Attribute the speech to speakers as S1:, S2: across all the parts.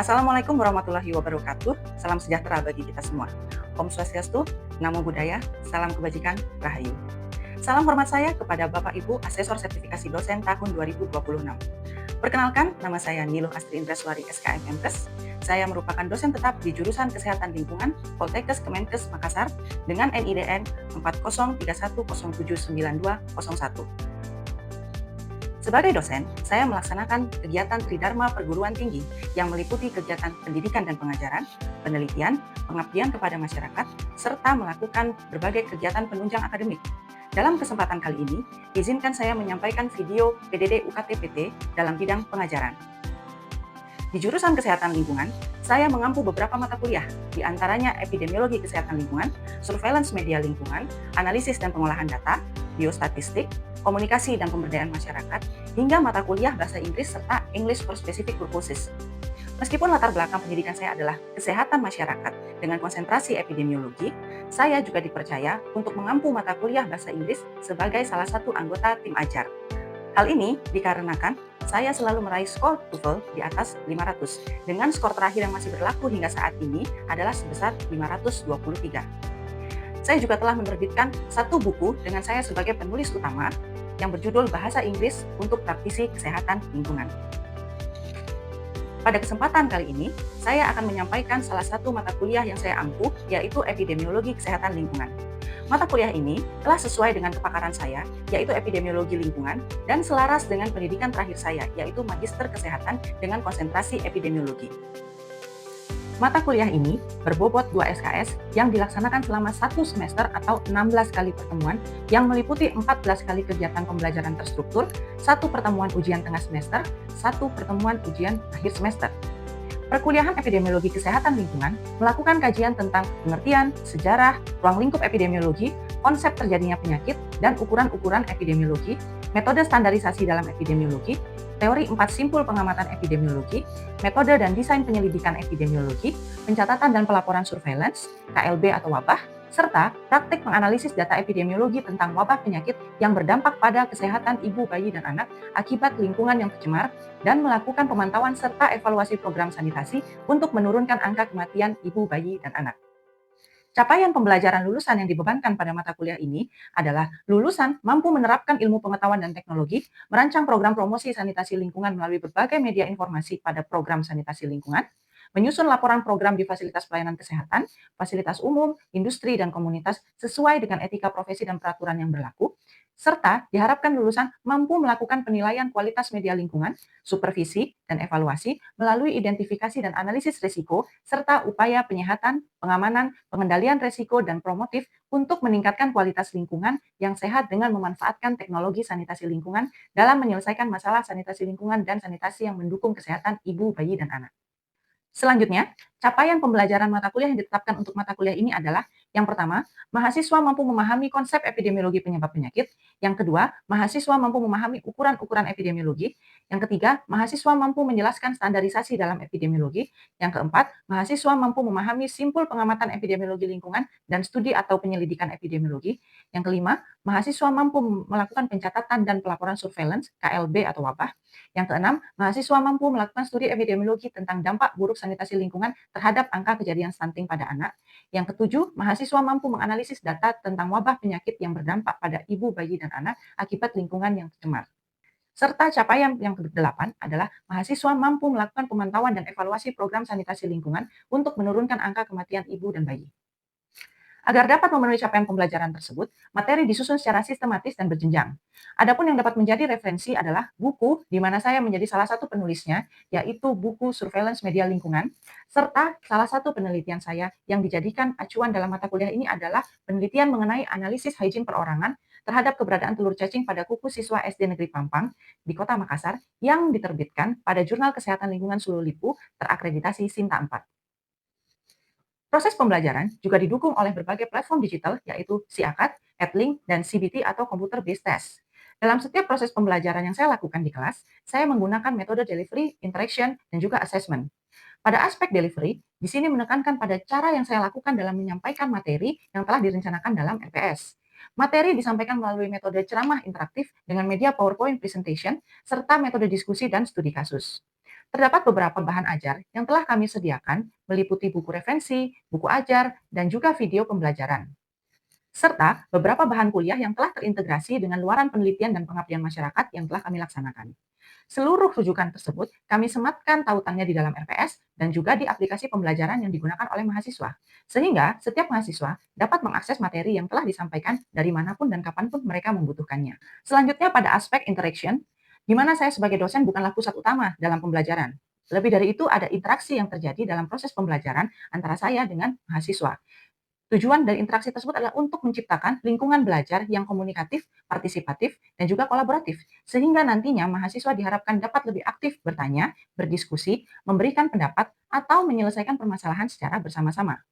S1: Assalamualaikum warahmatullahi wabarakatuh. Salam sejahtera bagi kita semua. Om Swastiastu, Namo Buddhaya, salam kebajikan, Rahayu. Salam hormat saya kepada Bapak Ibu Asesor Sertifikasi Dosen tahun 2026. Perkenalkan, nama saya Niluh Astri Indraswari SKM MPes. Saya merupakan dosen tetap di jurusan Kesehatan Lingkungan Poltekkes Kemenkes Makassar dengan NIDN 4031079201. Sebagai dosen, saya melaksanakan kegiatan Tridharma Perguruan Tinggi yang meliputi kegiatan pendidikan dan pengajaran, penelitian, pengabdian kepada masyarakat, serta melakukan berbagai kegiatan penunjang akademik. Dalam kesempatan kali ini, izinkan saya menyampaikan video PDD UKT-PT dalam bidang pengajaran. Di jurusan Kesehatan Lingkungan, saya mengampu beberapa mata kuliah, di antaranya Epidemiologi Kesehatan Lingkungan, Surveillance Media Lingkungan, Analisis dan Pengolahan Data, Biostatistik, Komunikasi dan Pemberdayaan Masyarakat, hingga mata kuliah Bahasa Inggris serta English for Specific Purposes. Meskipun latar belakang pendidikan saya adalah kesehatan masyarakat dengan konsentrasi epidemiologi, saya juga dipercaya untuk mengampu mata kuliah Bahasa Inggris sebagai salah satu anggota tim ajar. Hal ini dikarenakan saya selalu meraih skor TOEFL di atas 500, dengan skor terakhir yang masih berlaku hingga saat ini adalah sebesar 523. Saya juga telah menerbitkan satu buku dengan saya sebagai penulis utama yang berjudul Bahasa Inggris untuk Praktisi Kesehatan Lingkungan. Pada kesempatan kali ini, saya akan menyampaikan salah satu mata kuliah yang saya ampu, yaitu Epidemiologi Kesehatan Lingkungan. Mata kuliah ini telah sesuai dengan kepakaran saya, yaitu epidemiologi lingkungan, dan selaras dengan pendidikan terakhir saya, yaitu Magister Kesehatan dengan konsentrasi epidemiologi. Mata kuliah ini berbobot 2 SKS yang dilaksanakan selama 1 semester atau 16 kali pertemuan yang meliputi 14 kali kegiatan pembelajaran terstruktur, 1 pertemuan ujian tengah semester, 1 pertemuan ujian akhir semester. Perkuliahan Epidemiologi Kesehatan Lingkungan melakukan kajian tentang pengertian, sejarah, ruang lingkup epidemiologi, konsep terjadinya penyakit, dan ukuran-ukuran epidemiologi, metode standarisasi dalam epidemiologi, teori 4 simpul pengamatan epidemiologi, metode dan desain penyelidikan epidemiologi, pencatatan dan pelaporan surveillance, KLB atau wabah, serta praktik menganalisis data epidemiologi tentang wabah penyakit yang berdampak pada kesehatan ibu, bayi, dan anak akibat lingkungan yang tercemar, dan melakukan pemantauan serta evaluasi program sanitasi untuk menurunkan angka kematian ibu, bayi, dan anak. Capaian pembelajaran lulusan yang dibebankan pada mata kuliah ini adalah lulusan mampu menerapkan ilmu pengetahuan dan teknologi, merancang program promosi sanitasi lingkungan melalui berbagai media informasi pada program sanitasi lingkungan, menyusun laporan program di fasilitas pelayanan kesehatan, fasilitas umum, industri, dan komunitas sesuai dengan etika profesi dan peraturan yang berlaku, serta diharapkan lulusan mampu melakukan penilaian kualitas media lingkungan, supervisi, dan evaluasi melalui identifikasi dan analisis risiko, serta upaya penyehatan, pengamanan, pengendalian risiko, dan promotif untuk meningkatkan kualitas lingkungan yang sehat dengan memanfaatkan teknologi sanitasi lingkungan dalam menyelesaikan masalah sanitasi lingkungan dan sanitasi yang mendukung kesehatan ibu, bayi, dan anak. Selanjutnya, capaian pembelajaran mata kuliah yang ditetapkan untuk mata kuliah ini adalah: yang pertama, mahasiswa mampu memahami konsep epidemiologi penyebab penyakit; yang kedua, mahasiswa mampu memahami ukuran-ukuran epidemiologi; yang ketiga, mahasiswa mampu menjelaskan standarisasi dalam epidemiologi; yang keempat, mahasiswa mampu memahami simpul pengamatan epidemiologi lingkungan dan studi atau penyelidikan epidemiologi; yang kelima, mahasiswa mampu melakukan pencatatan dan pelaporan surveillance (KLB) atau wabah; yang keenam, mahasiswa mampu melakukan studi epidemiologi tentang dampak buruk sanitasi lingkungan terhadap angka kejadian stunting pada anak. Yang ketujuh, mahasiswa mampu menganalisis data tentang wabah penyakit yang berdampak pada ibu, bayi, dan anak akibat lingkungan yang tercemar. Serta capaian yang kedelapan adalah mahasiswa mampu melakukan pemantauan dan evaluasi program sanitasi lingkungan untuk menurunkan angka kematian ibu dan bayi. Agar dapat memenuhi capaian pembelajaran tersebut, materi disusun secara sistematis dan berjenjang. Adapun yang dapat menjadi referensi adalah buku di mana saya menjadi salah satu penulisnya, yaitu buku Surveillance Media Lingkungan, serta salah satu penelitian saya yang dijadikan acuan dalam mata kuliah ini adalah penelitian mengenai analisis hygiene perorangan terhadap keberadaan telur cacing pada kuku siswa SD Negeri Pampang di Kota Makassar yang diterbitkan pada Jurnal Kesehatan Lingkungan Sululipu terakreditasi Sinta 4. Proses pembelajaran juga didukung oleh berbagai platform digital, yaitu Siakat, Edlink, dan CBT atau Computer Based Test. Dalam setiap proses pembelajaran yang saya lakukan di kelas, saya menggunakan metode delivery, interaction, dan juga assessment. Pada aspek delivery, di sini menekankan pada cara yang saya lakukan dalam menyampaikan materi yang telah direncanakan dalam LPS. Materi disampaikan melalui metode ceramah interaktif dengan media PowerPoint presentation, serta metode diskusi dan studi kasus. Terdapat beberapa bahan ajar yang telah kami sediakan, meliputi buku referensi, buku ajar, dan juga video pembelajaran. Serta beberapa bahan kuliah yang telah terintegrasi dengan luaran penelitian dan pengabdian masyarakat yang telah kami laksanakan. Seluruh rujukan tersebut kami sematkan tautannya di dalam RPS dan juga di aplikasi pembelajaran yang digunakan oleh mahasiswa. Sehingga setiap mahasiswa dapat mengakses materi yang telah disampaikan dari manapun dan kapanpun mereka membutuhkannya. Selanjutnya pada aspek interaction, di mana saya sebagai dosen bukanlah pusat utama dalam pembelajaran. Lebih dari itu ada interaksi yang terjadi dalam proses pembelajaran antara saya dengan mahasiswa. Tujuan dari interaksi tersebut adalah untuk menciptakan lingkungan belajar yang komunikatif, partisipatif, dan juga kolaboratif, sehingga nantinya mahasiswa diharapkan dapat lebih aktif bertanya, berdiskusi, memberikan pendapat, atau menyelesaikan permasalahan secara bersama-sama.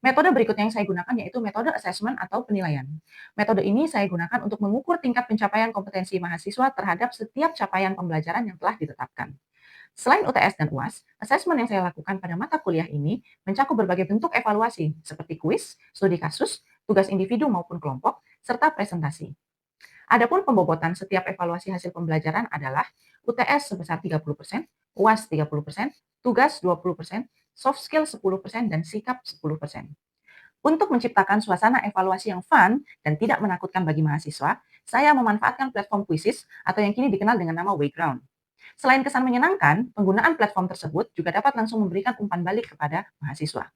S1: Metode berikutnya yang saya gunakan yaitu metode assessment atau penilaian. Metode ini saya gunakan untuk mengukur tingkat pencapaian kompetensi mahasiswa terhadap setiap capaian pembelajaran yang telah ditetapkan. Selain UTS dan UAS, asesmen yang saya lakukan pada mata kuliah ini mencakup berbagai bentuk evaluasi seperti kuis, studi kasus, tugas individu maupun kelompok, serta presentasi. Adapun pembobotan setiap evaluasi hasil pembelajaran adalah UTS sebesar 30%, UAS 30%, tugas 20%, soft skill 10%, dan sikap 10%. Untuk menciptakan suasana evaluasi yang fun dan tidak menakutkan bagi mahasiswa, saya memanfaatkan platform Quizzes atau yang kini dikenal dengan nama Wayground. Selain kesan menyenangkan, penggunaan platform tersebut juga dapat langsung memberikan umpan balik kepada mahasiswa.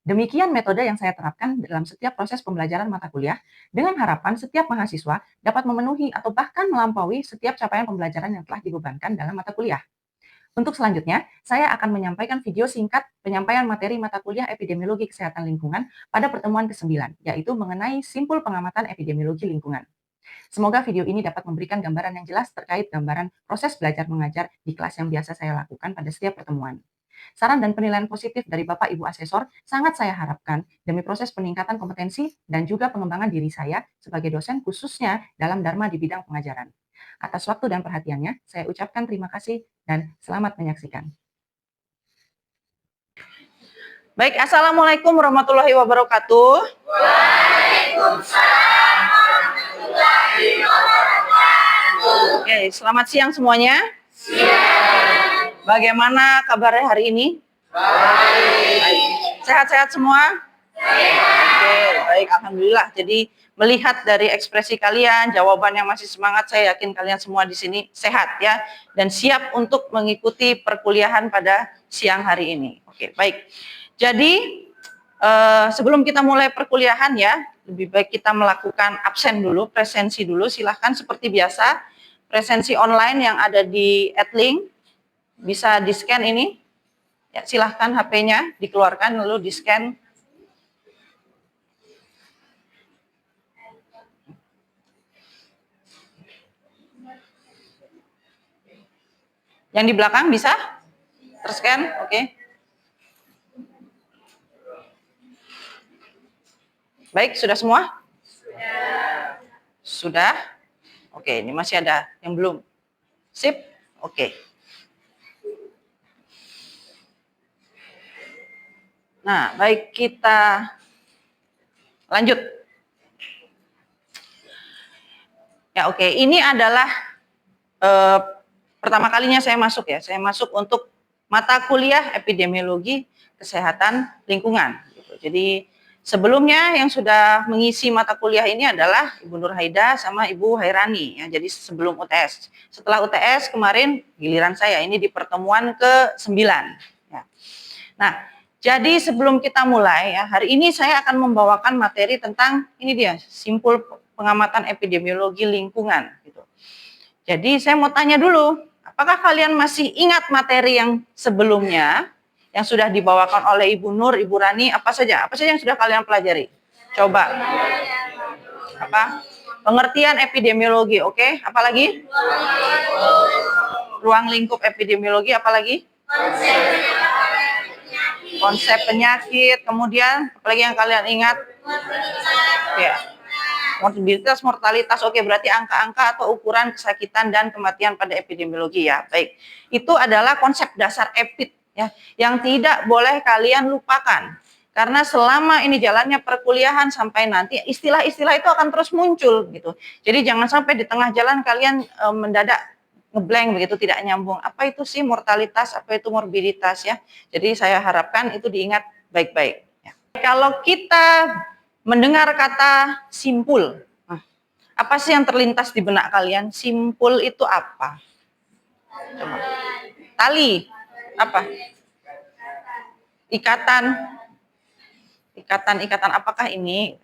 S1: Demikian metode yang saya terapkan dalam setiap proses pembelajaran mata kuliah, dengan harapan setiap mahasiswa dapat memenuhi atau bahkan melampaui setiap capaian pembelajaran yang telah dibebankan dalam mata kuliah. Untuk selanjutnya, saya akan menyampaikan video singkat penyampaian materi mata kuliah epidemiologi kesehatan lingkungan pada pertemuan ke-9, yaitu mengenai simpul pengamatan epidemiologi lingkungan. Semoga video ini dapat memberikan gambaran yang jelas terkait gambaran proses belajar mengajar di kelas yang biasa saya lakukan pada setiap pertemuan. Saran dan penilaian positif dari Bapak Ibu Asesor sangat saya harapkan demi proses peningkatan kompetensi dan juga pengembangan diri saya sebagai dosen khususnya dalam Dharma di bidang pengajaran. Atas waktu dan perhatiannya, saya ucapkan terima kasih dan selamat menyaksikan. Baik, Assalamualaikum warahmatullahi wabarakatuh. Waalaikumsalam warahmatullahi wabarakatuh. Oke, selamat siang semuanya. Siang. Bagaimana kabarnya hari ini? Baik. Sehat-sehat semua? Sehat. Oke, baik, alhamdulillah. Jadi melihat dari ekspresi kalian, jawaban yang masih semangat, saya yakin kalian semua di sini sehat ya dan siap untuk mengikuti perkuliahan pada siang hari ini. Oke, baik. Jadi sebelum kita mulai perkuliahan ya, lebih baik kita melakukan absen dulu, presensi dulu. Silahkan seperti biasa, presensi online yang ada di Adlink bisa di-scan ini. Ya, silahkan HP-nya dikeluarkan lalu di-scan. Yang di belakang bisa ter-scan, oke. Baik, sudah semua? Sudah. Oke, ini masih ada yang belum. Sip, oke. Nah, baik, kita lanjut. Ya, oke. Ini adalah pertama kalinya saya masuk ya. Saya masuk untuk mata kuliah epidemiologi kesehatan lingkungan. Jadi sebelumnya yang sudah mengisi mata kuliah ini adalah Ibu Nur Haida sama Ibu Hairani ya. Jadi sebelum UTS. Setelah UTS kemarin giliran saya ini di pertemuan ke-9 ya. Nah, jadi sebelum kita mulai ya, hari ini saya akan membawakan materi tentang ini dia, simpul pengamatan epidemiologi lingkungan gitu. Jadi saya mau tanya dulu, apakah kalian masih ingat materi yang sebelumnya yang sudah dibawakan oleh Ibu Nur, Ibu Rani, apa saja? Apa saja yang sudah kalian pelajari? Coba. Apa? Pengertian epidemiologi, oke? Apalagi? Ruang lingkup epidemiologi, apalagi? Konsep penyakit, kemudian apalagi yang kalian ingat? Ya. Morbiditas, mortalitas, oke, berarti angka-angka atau ukuran kesakitan dan kematian pada epidemiologi ya. Baik, itu adalah konsep dasar EPID ya, yang tidak boleh kalian lupakan. Karena selama ini jalannya perkuliahan sampai nanti istilah-istilah itu akan terus muncul gitu. Jadi jangan sampai di tengah jalan kalian mendadak ngeblank begitu, tidak nyambung. Apa itu sih mortalitas, apa itu morbiditas ya. Jadi saya harapkan itu diingat baik-baik. Ya. Kalau kita mendengar kata simpul, apa sih yang terlintas di benak kalian? Simpul itu apa? Coba. Tali, apa? Ikatan. Ikatan apakah ini?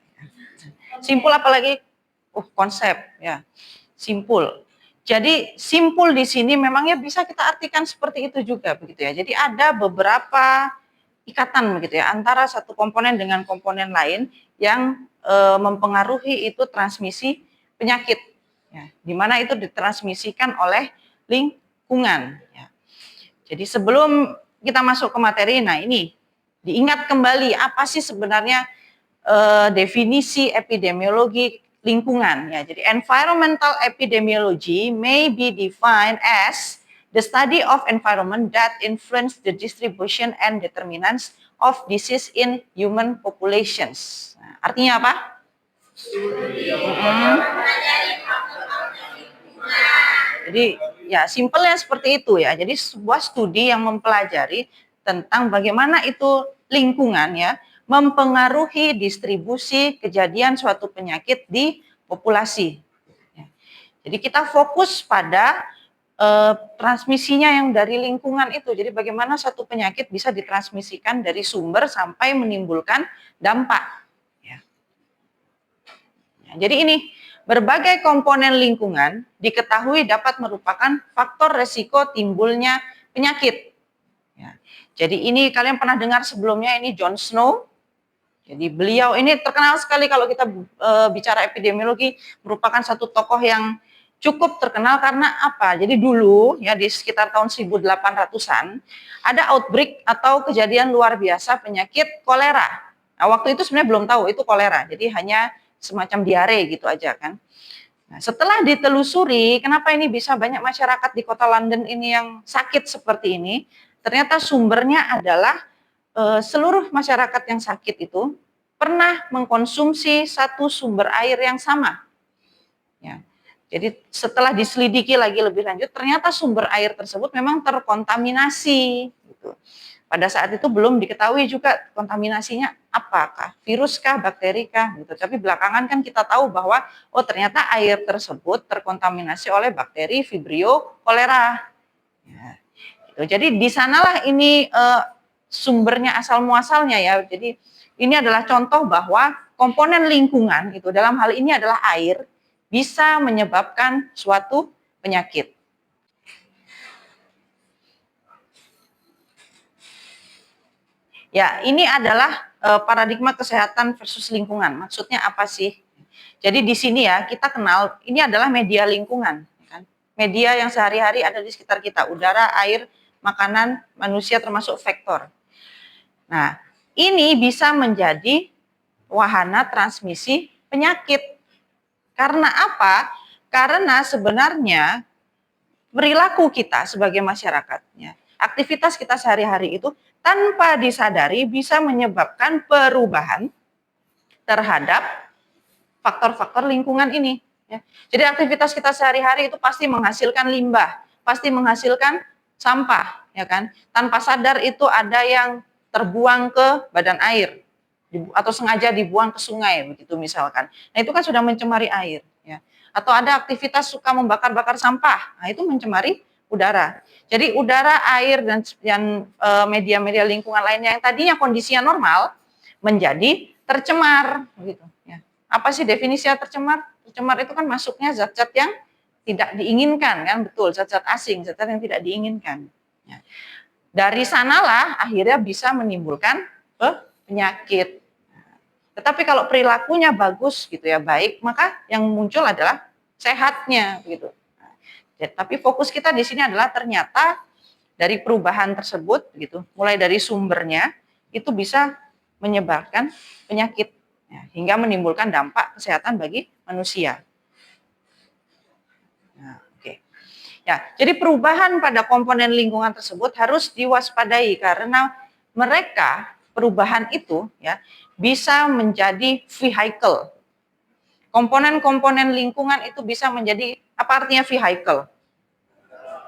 S1: Simpul apalagi? Konsep ya. Simpul. Jadi simpul di sini memangnya bisa kita artikan seperti itu juga begitu ya. Jadi ada beberapa ikatan begitu ya antara satu komponen dengan komponen lain yang mempengaruhi itu transmisi penyakit. Ya, di mana itu ditransmisikan oleh lingkungan. Ya. Jadi sebelum kita masuk ke materi, nah ini diingat kembali apa sih sebenarnya definisi epidemiologi lingkungan ya. Jadi environmental epidemiology may be defined as the study of environment that influence the distribution and determinants of disease in human populations. Nah, artinya apa? Jadi ya simpelnya seperti itu ya. Jadi sebuah studi yang mempelajari tentang bagaimana itu lingkungan ya mempengaruhi distribusi kejadian suatu penyakit di populasi. Jadi kita fokus pada transmisinya yang dari lingkungan itu. Jadi bagaimana satu penyakit bisa ditransmisikan dari sumber sampai menimbulkan dampak. Ya. Jadi ini berbagai komponen lingkungan diketahui dapat merupakan faktor resiko timbulnya penyakit. Ya. Jadi ini kalian pernah dengar sebelumnya ini John Snow. Jadi beliau ini terkenal sekali kalau kita bicara epidemiologi, merupakan satu tokoh yang cukup terkenal karena apa? Jadi dulu ya di sekitar tahun 1800-an ada outbreak atau kejadian luar biasa penyakit kolera. Nah, waktu itu sebenarnya belum tahu itu kolera, jadi hanya semacam diare gitu aja kan. Nah, setelah ditelusuri, kenapa ini bisa banyak masyarakat di kota London ini yang sakit seperti ini? Ternyata sumbernya adalah seluruh masyarakat yang sakit itu pernah mengkonsumsi satu sumber air yang sama. Ya. Jadi setelah diselidiki lagi lebih lanjut, ternyata sumber air tersebut memang terkontaminasi. Gitu. Pada saat itu belum diketahui juga kontaminasinya apakah, viruskah, bakterikah. Gitu. Tapi belakangan kan kita tahu bahwa ternyata air tersebut terkontaminasi oleh bakteri Vibrio cholera. Ya. Gitu. Jadi di sanalah ini sumbernya asal muasalnya ya. Jadi ini adalah contoh bahwa komponen lingkungan itu dalam hal ini adalah air bisa menyebabkan suatu penyakit. Ya, ini adalah paradigma kesehatan versus lingkungan. Maksudnya apa sih? Jadi di sini ya kita kenal ini adalah media lingkungan, kan? Media yang sehari-hari ada di sekitar kita, udara, air, makanan, manusia termasuk vektor. Nah, ini bisa menjadi wahana transmisi penyakit. Karena apa? Karena sebenarnya perilaku kita sebagai masyarakatnya, aktivitas kita sehari-hari itu tanpa disadari bisa menyebabkan perubahan terhadap faktor-faktor lingkungan ini. Ya. Jadi aktivitas kita sehari-hari itu pasti menghasilkan limbah, pasti menghasilkan sampah, ya kan? Tanpa sadar itu ada yang terbuang ke badan air atau sengaja dibuang ke sungai begitu misalkan. Nah, itu kan sudah mencemari air ya. Atau ada aktivitas suka membakar-bakar sampah. Nah, itu mencemari udara. Jadi udara, air dan media-media lingkungan lainnya yang tadinya kondisinya normal menjadi tercemar begitu ya. Apa sih definisinya tercemar? Tercemar itu kan masuknya zat-zat yang tidak diinginkan kan, betul, zat-zat asing, zat-zat yang tidak diinginkan. Ya. Dari sanalah akhirnya bisa menimbulkan penyakit. Tetapi kalau perilakunya bagus gitu ya, baik, maka yang muncul adalah sehatnya gitu. Tapi fokus kita di sini adalah ternyata dari perubahan tersebut gitu, mulai dari sumbernya itu bisa menyebabkan penyakit ya, hingga menimbulkan dampak kesehatan bagi manusia. Nah, ya, jadi perubahan pada komponen lingkungan tersebut harus diwaspadai karena mereka perubahan itu ya bisa menjadi vehicle. Komponen-komponen lingkungan itu bisa menjadi apa artinya vehicle?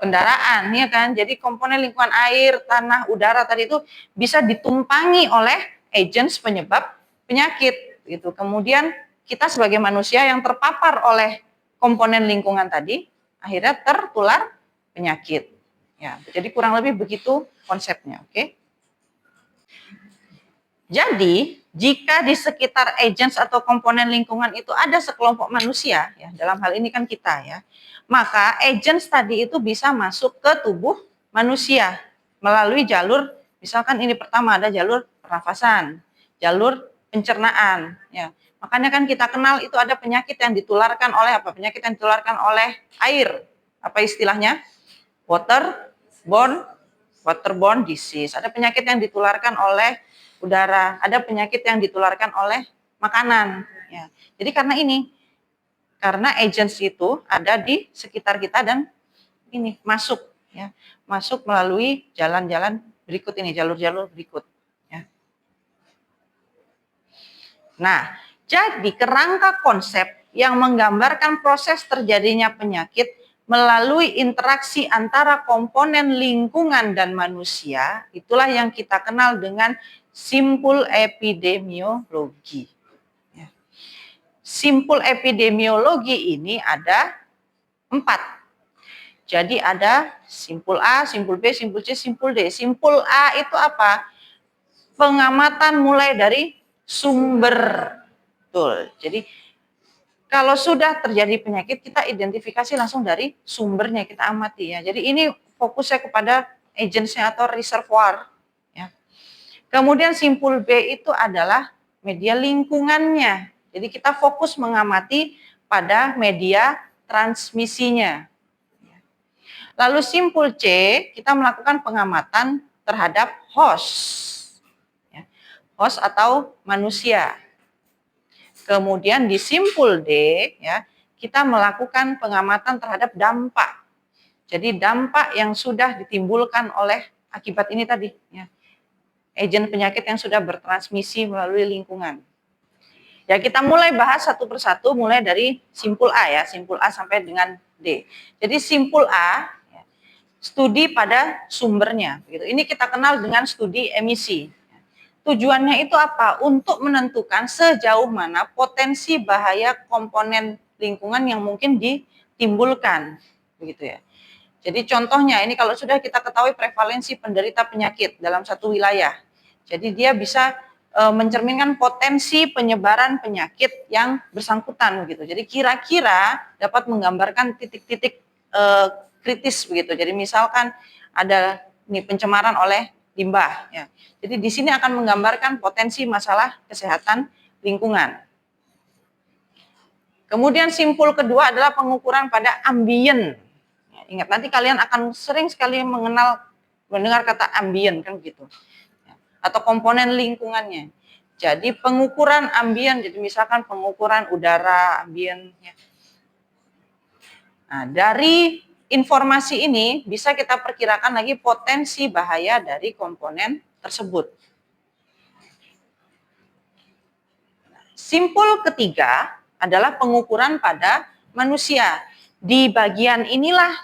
S1: kendaraan, ya kan? Jadi komponen lingkungan air, tanah, udara tadi itu bisa ditumpangi oleh agents penyebab penyakit gitu. Kemudian kita sebagai manusia yang terpapar oleh komponen lingkungan tadi akhirnya tertular penyakit. Ya, jadi kurang lebih begitu konsepnya, oke? Jadi, jika di sekitar agents atau komponen lingkungan itu ada sekelompok manusia, ya, dalam hal ini kan kita ya, maka agents tadi itu bisa masuk ke tubuh manusia melalui jalur, misalkan ini pertama ada jalur pernafasan, jalur pencernaan, ya. Makanya kan kita kenal itu ada penyakit yang ditularkan oleh apa? Penyakit yang ditularkan oleh air. Apa istilahnya? Waterborne disease. Ada penyakit yang ditularkan oleh udara, ada penyakit yang ditularkan oleh makanan. Ya. Jadi karena agents itu ada di sekitar kita dan ini masuk, ya, masuk melalui jalan-jalan berikut ini, jalur-jalur berikut. Ya. Nah, jadi kerangka konsep yang menggambarkan proses terjadinya penyakit melalui interaksi antara komponen lingkungan dan manusia, itulah yang kita kenal dengan simpul epidemiologi. Ya. Simpul epidemiologi ini ada 4. Jadi ada simpul A, simpul B, simpul C, simpul D. Simpul A itu apa? Pengamatan mulai dari sumber. Betul. Jadi kalau sudah terjadi penyakit, kita identifikasi langsung dari sumbernya, kita amati ya. Jadi ini fokusnya kepada agentsnya atau reservoir. Ya. Kemudian simpul B itu adalah media lingkungannya. Jadi kita fokus mengamati pada media transmisinya. Lalu simpul C, kita melakukan pengamatan terhadap host. Ya. Host atau manusia. Kemudian di simpul D, ya, kita melakukan pengamatan terhadap dampak. Jadi dampak yang sudah ditimbulkan oleh akibat ini tadi, ya. Agen penyakit yang sudah bertransmisi melalui lingkungan. Ya, kita mulai bahas satu persatu, mulai dari simpul A ya, simpul A sampai dengan D. Jadi simpul A, ya, studi pada sumbernya. Gitu. Ini kita kenal dengan studi emisi. Tujuannya itu apa? Untuk menentukan sejauh mana potensi bahaya komponen lingkungan yang mungkin ditimbulkan, begitu ya. Jadi contohnya ini kalau sudah kita ketahui prevalensi penderita penyakit dalam satu wilayah, jadi dia bisa mencerminkan potensi penyebaran penyakit yang bersangkutan, begitu. Jadi kira-kira dapat menggambarkan titik-titik kritis, begitu. Jadi misalkan ada ini pencemaran oleh limbah, ya. Jadi di sini akan menggambarkan potensi masalah kesehatan lingkungan. Kemudian simpul kedua adalah pengukuran pada ambien. Ya, ingat nanti kalian akan sering sekali mendengar kata ambien kan gitu. Ya, atau komponen lingkungannya. Jadi pengukuran ambien, jadi misalkan pengukuran udara ambien. Ya. Nah, dari informasi ini bisa kita perkirakan lagi potensi bahaya dari komponen tersebut. Simpul ketiga adalah pengukuran pada manusia. Di bagian inilah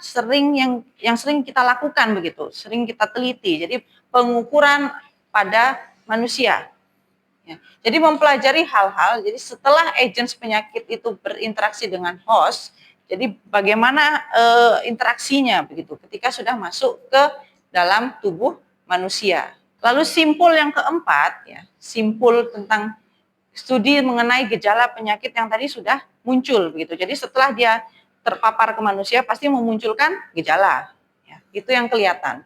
S1: yang sering kita lakukan begitu, sering kita teliti. Jadi pengukuran pada manusia. Ya. Jadi mempelajari hal-hal. Jadi setelah agents penyakit itu berinteraksi dengan host, jadi bagaimana interaksinya begitu ketika sudah masuk ke dalam tubuh manusia. Lalu simpul yang keempat, ya, simpul tentang studi mengenai gejala penyakit yang tadi sudah muncul begitu. Jadi setelah dia terpapar ke manusia pasti memunculkan gejala, ya, itu yang kelihatan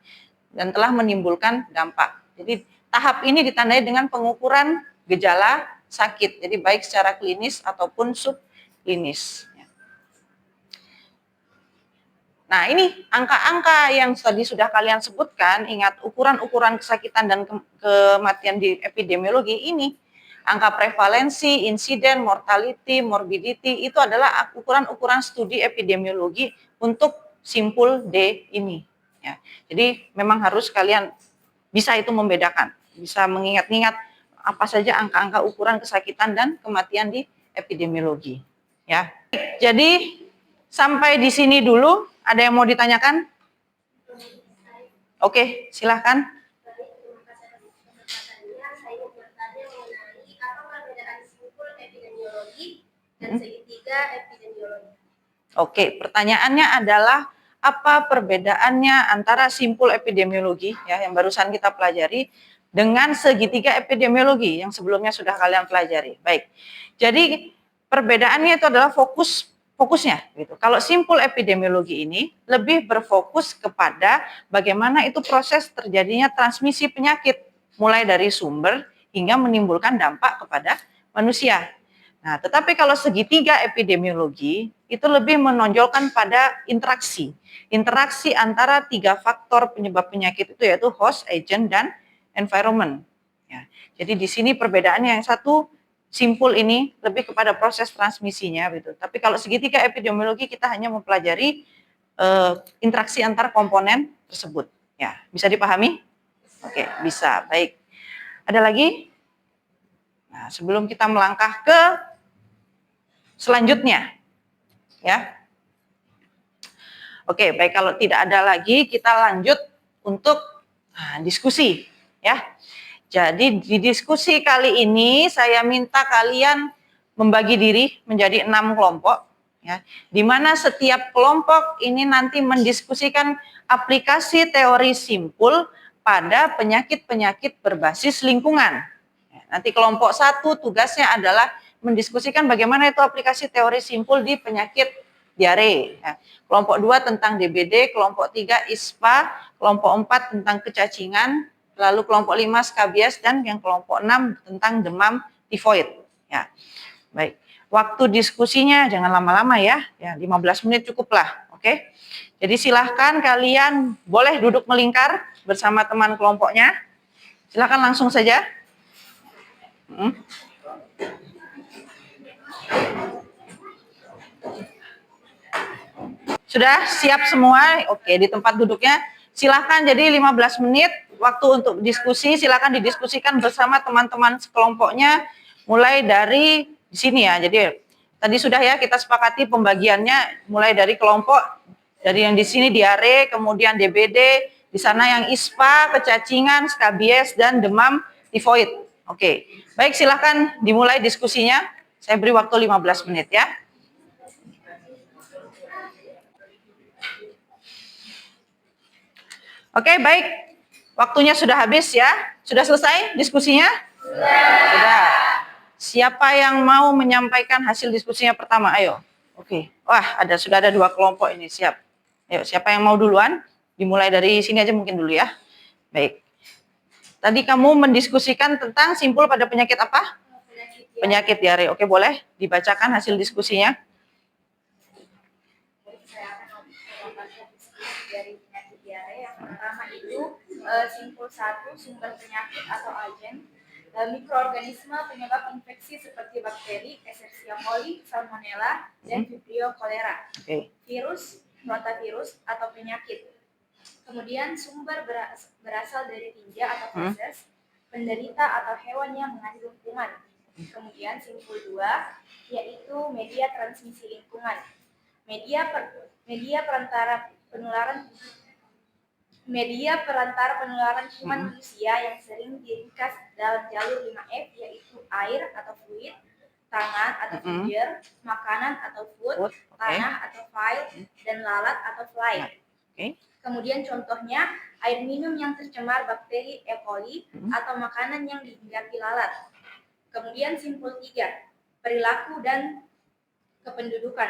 S1: dan telah menimbulkan dampak. Jadi tahap ini ditandai dengan pengukuran gejala sakit, jadi baik secara klinis ataupun subklinis. Nah, ini angka-angka yang tadi sudah kalian sebutkan, ingat ukuran-ukuran kesakitan dan kematian di epidemiologi ini, angka prevalensi, insiden, mortality, morbidity, itu adalah ukuran-ukuran studi epidemiologi untuk simpul D ini. Ya. Jadi memang harus kalian bisa itu membedakan, bisa mengingat-ingat apa saja angka-angka ukuran kesakitan dan kematian di epidemiologi. Ya. Jadi sampai di sini dulu. Ada yang mau ditanyakan? Oke, silahkan.
S2: Saya bertanya mengenai apa perbedaan simpul epidemiologi dan segitiga epidemiologi.
S1: Oke, pertanyaannya adalah apa perbedaannya antara simpul epidemiologi ya yang barusan kita pelajari dengan segitiga epidemiologi yang sebelumnya sudah kalian pelajari. Baik. Jadi perbedaannya itu adalah fokusnya gitu. Kalau simpul epidemiologi ini lebih berfokus kepada bagaimana itu proses terjadinya transmisi penyakit mulai dari sumber hingga menimbulkan dampak kepada manusia. Nah, tetapi kalau segitiga epidemiologi itu lebih menonjolkan pada interaksi. Interaksi antara 3 faktor penyebab penyakit itu yaitu host, agent, dan environment. Ya, jadi di sini perbedaannya yang satu simpul ini lebih kepada proses transmisinya gitu. Tapi kalau segitiga epidemiologi kita hanya mempelajari interaksi antar komponen tersebut. Ya, bisa dipahami? Oke, bisa. Baik. Ada lagi? Nah, sebelum kita melangkah ke selanjutnya, ya. Oke, baik, kalau tidak ada lagi kita lanjut untuk diskusi, ya. Jadi di diskusi kali ini saya minta kalian membagi diri menjadi 6 kelompok, ya. Di mana setiap kelompok ini nanti mendiskusikan aplikasi teori simpul pada penyakit-penyakit berbasis lingkungan. Nanti kelompok 1 tugasnya adalah mendiskusikan bagaimana itu aplikasi teori simpul di penyakit diare. Ya. Kelompok 2 tentang DBD, kelompok 3 ISPA, kelompok 4 tentang kecacingan, lalu kelompok 5 skabies, dan yang kelompok 6 tentang demam tifoid. Ya. Baik. Waktu diskusinya jangan lama-lama ya. 15 menit cukuplah. Oke. Jadi silahkan kalian boleh duduk melingkar bersama teman kelompoknya. Silahkan langsung saja. Sudah siap semua? Oke, di tempat duduknya silahkan. Jadi 15 menit waktu untuk diskusi, silahkan didiskusikan bersama teman-teman sekelompoknya mulai dari di sini ya. Jadi tadi sudah ya kita sepakati pembagiannya mulai dari kelompok dari yang di sini diare, kemudian DBD, di sana yang ISPA, kecacingan, skabies, dan demam tifoid. Oke, baik, silahkan dimulai diskusinya. Saya beri waktu 15 menit ya. Oke, baik. Waktunya sudah habis ya. Sudah selesai diskusinya? Sudah. Siapa yang mau menyampaikan hasil diskusinya pertama? Ayo. Oke. Wah, sudah ada 2 kelompok ini, siap. Ayo, siapa yang mau duluan? Dimulai dari sini aja mungkin dulu ya. Baik. Tadi kamu mendiskusikan tentang simpul pada penyakit apa? Penyakit diare. Oke, boleh dibacakan hasil diskusinya.
S2: Pertama itu simpul 1 sumber penyakit atau agen, mikroorganisme penyebab infeksi seperti bakteri, Escherichia coli, Salmonella, dan Vibrio cholera. Virus, rotavirus atau penyakit. Kemudian sumber berasal dari tinja atau feses, penderita atau hewan yang mengandung kuman. Kemudian simpul 2 yaitu media transmisi lingkungan. Media perantara penularan kuman manusia yang sering diringkas dalam jalur 5F yaitu air atau fluid, tangan atau finger, makanan atau food, tanah atau file, dan lalat atau fly. Kemudian contohnya air minum yang tercemar bakteri E. coli atau makanan yang dihinggapi lalat. Kemudian simpul 3, perilaku dan kependudukan.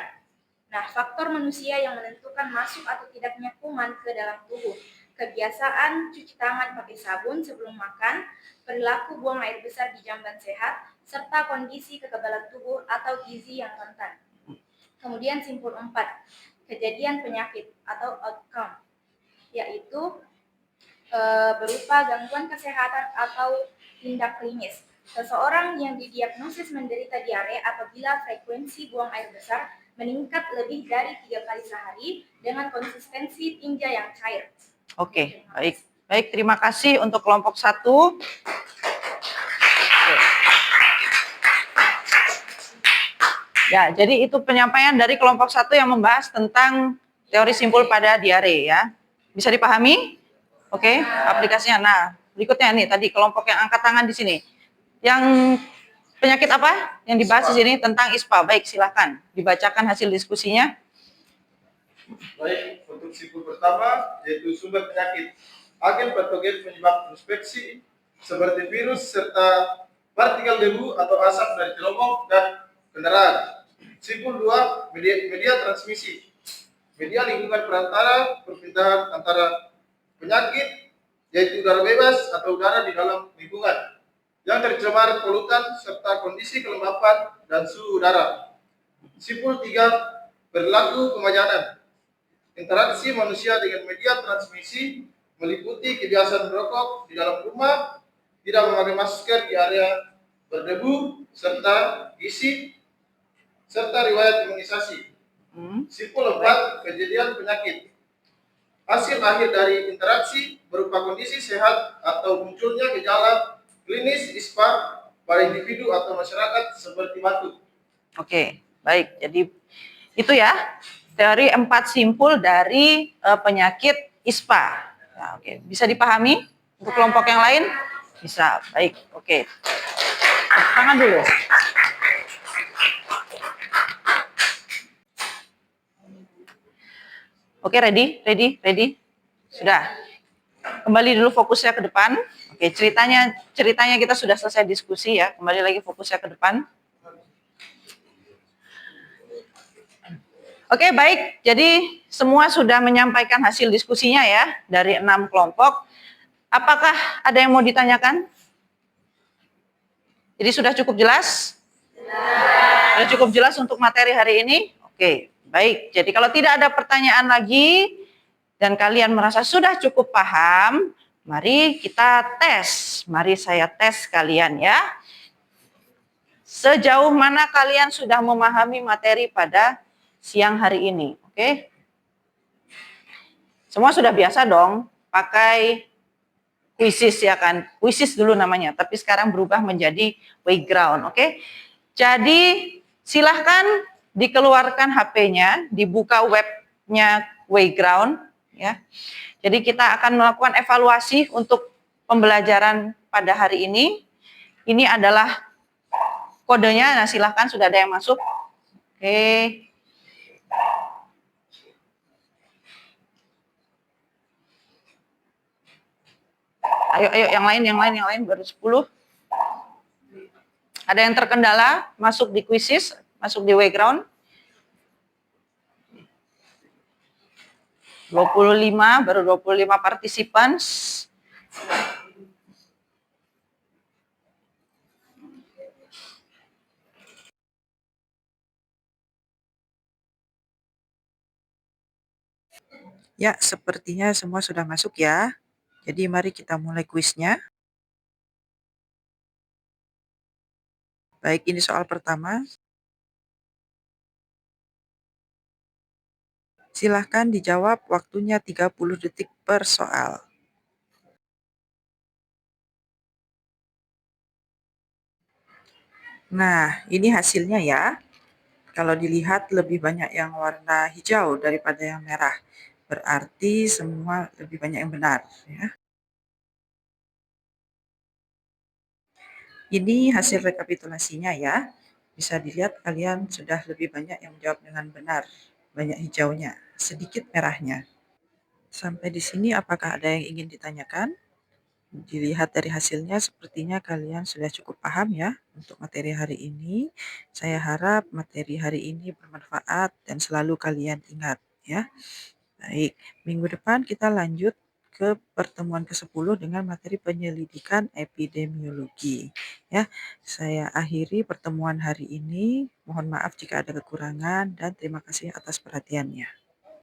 S2: Nah, faktor manusia yang menentukan masuk atau tidaknya kuman ke dalam tubuh. Kebiasaan cuci tangan pakai sabun sebelum makan, perilaku buang air besar di jamban sehat, serta kondisi kekebalan tubuh atau gizi yang rentan. Kemudian simpul 4, kejadian penyakit atau outcome, yaitu berupa gangguan kesehatan atau tindak klinis. Seseorang yang didiagnosis menderita diare apabila frekuensi buang air besar meningkat lebih dari 3 kali sehari dengan konsistensi tinja yang cair.
S1: Oke, baik. Baik, terima kasih untuk kelompok 1. Ya, jadi itu penyampaian dari kelompok 1 yang membahas tentang teori simpul pada diare ya. Bisa dipahami? Oke, aplikasinya. Nah, berikutnya nih tadi kelompok yang angkat tangan di sini. Yang penyakit apa yang dibahas di sini tentang ISPA? Baik, silakan dibacakan hasil diskusinya.
S3: Baik, untuk simpul pertama yaitu sumber penyakit. Agen patogen penyebab infeksi seperti virus serta partikel debu atau asap dari celomok dan kendaraan. Simpul 2, media transmisi. Media lingkungan perantara perpindahan antara penyakit yaitu udara bebas atau udara di dalam lingkungan yang tercemar polutan serta kondisi kelembapan dan suhu udara. Simpul 3, perilaku pemajanan. Interaksi manusia dengan media transmisi meliputi kebiasaan merokok di dalam rumah, tidak memakai masker di area berdebu, serta gizi, serta riwayat imunisasi. Simpul 4, kejadian penyakit. Hasil akhir dari interaksi berupa kondisi sehat atau munculnya gejala klinis ISPA pada individu atau masyarakat seperti batuk.
S1: Oke, baik. Jadi itu ya teori 4 simpul dari penyakit ISPA. Nah, oke, bisa dipahami untuk kelompok yang lain? Bisa. Baik. Oke. Tangan dulu. Oke, ready? Sudah. Kembali dulu fokusnya ke depan. Oke, ceritanya kita sudah selesai diskusi ya. Kembali lagi fokusnya ke depan. Oke, baik. Jadi semua sudah menyampaikan hasil diskusinya ya dari 6 kelompok. Apakah ada yang mau ditanyakan? Jadi sudah cukup jelas? Sudah cukup jelas untuk materi hari ini? Oke, baik. Jadi kalau tidak ada pertanyaan lagi dan kalian merasa sudah cukup paham, mari kita tes. Mari saya tes kalian ya. Sejauh mana kalian sudah memahami materi pada siang hari ini? Oke. Semua sudah biasa dong pakai quizzes ya kan. Quizzes dulu namanya, tapi sekarang berubah menjadi Wayground, oke? Jadi silahkan dikeluarkan HP-nya, dibuka webnya Wayground ya. Jadi kita akan melakukan evaluasi untuk pembelajaran pada hari ini. Ini adalah kodenya. Nah, silahkan sudah ada yang masuk. Oke. Ayo yang lain baru 10. Ada yang terkendala masuk di quizzes, masuk di Wayground? 25, baru 25 participants. Ya, sepertinya semua sudah masuk ya. Jadi mari kita mulai kuisnya. Baik, ini soal pertama. Silahkan dijawab, waktunya 30 detik per soal. Nah, ini hasilnya ya. Kalau dilihat lebih banyak yang warna hijau daripada yang merah. Berarti semua lebih banyak yang benar ya. Ini hasil rekapitulasinya ya. Bisa dilihat kalian sudah lebih banyak yang menjawab dengan benar. Banyak hijaunya, sedikit merahnya. Sampai di sini apakah ada yang ingin ditanyakan? Dilihat dari hasilnya sepertinya kalian sudah cukup paham ya untuk materi hari ini. Saya harap materi hari ini bermanfaat dan selalu kalian ingat ya. Baik, minggu depan kita lanjut ke pertemuan ke-10 dengan materi penyelidikan epidemiologi. Ya, saya akhiri pertemuan hari ini. Mohon maaf jika ada kekurangan dan terima kasih atas perhatiannya.